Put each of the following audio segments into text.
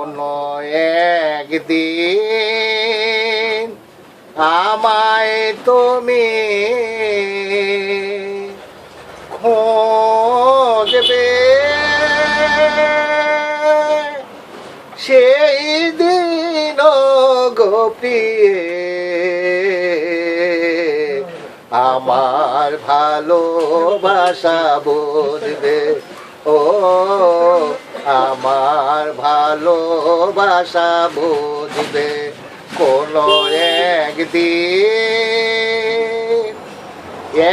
কোনো একদিন আমায় তুমি খোঁজবে, সেই দিন গো প্রিয়ে আমার ভালোবাসা বুঝবে। ও আমার ভালোবাসা বুঝবে কোনো একদিন।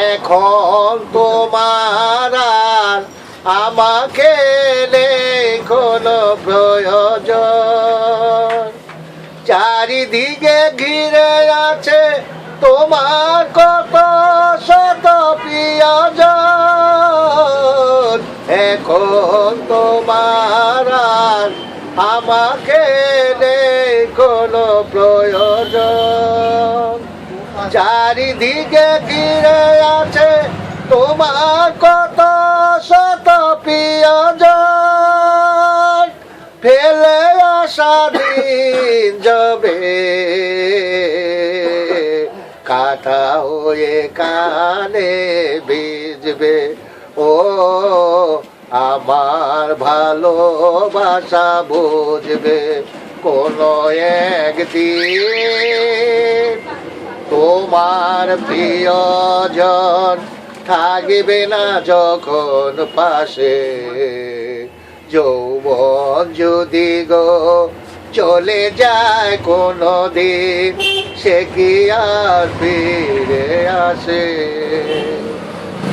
এখন তোমার আর আমাকে নেই কোনো প্রয়োজন, চারিদিকে ঘিরে আছে তোমার কত শত প্রিয়জন। এখন তোমার আর আমাকে নেই কোনো প্রয়োজন, চারিদিকে ঘিরে আছে তোমার কত শত প্রিয়জন। ফেলে আসা দিন যাবে, কাটা হয়ে কানে ভিজবে। ও আমার ভালোবাসা বুঝবে কোনো একদিন। তোমার প্রিয়জন থাকবে না যখন পাশে, যৌবন যদি গো চলে যায় কোনো দিন, সে কি আর ফিরে আসে?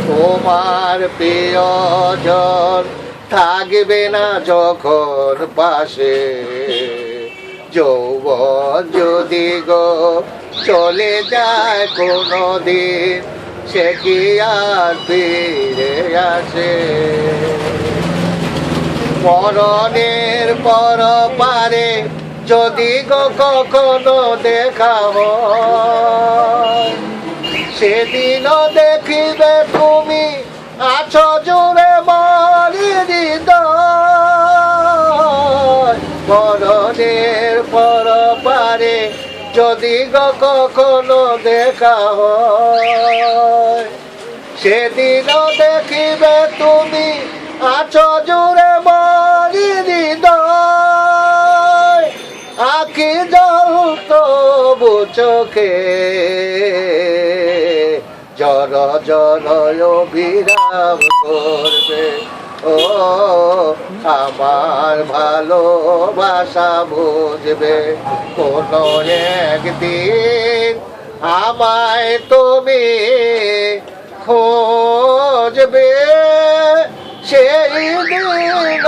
তোমার প্রিয়জন থাকবে না যখন পাশে, যৌবন যদি গো চলে যায় কোনো দিন, সে কি আর ফিরে আসে? মরণের পর পারে যদি গো কখনো দেখা হয়, সেদিনও দেখিবে তুমি আছো জুড়ে মরি হৃদয়। মরণের পর পারে যদি গো কখনো দেখা হয়, সেদিনও দেখিবে তুমি আছো জুড়ে মরি হৃদয়। আঁখি জল তবু চোখে জর জর অবিরাম করবে। ও আমার ভালোবাসা বুঝবে কোনো একদিন, আমায় তুমি খোঁজবে, সেই দিন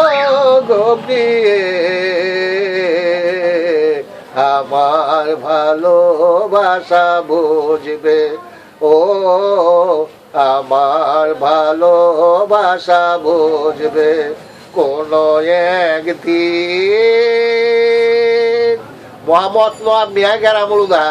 গো প্রিয়ে আমার ভালোবাসা বুঝবে। ও আমার ভালোবাসা বুঝবে কোনো একদিন। মোহাম্মদ নোয়াব মিয়া গ্রামুলুদা।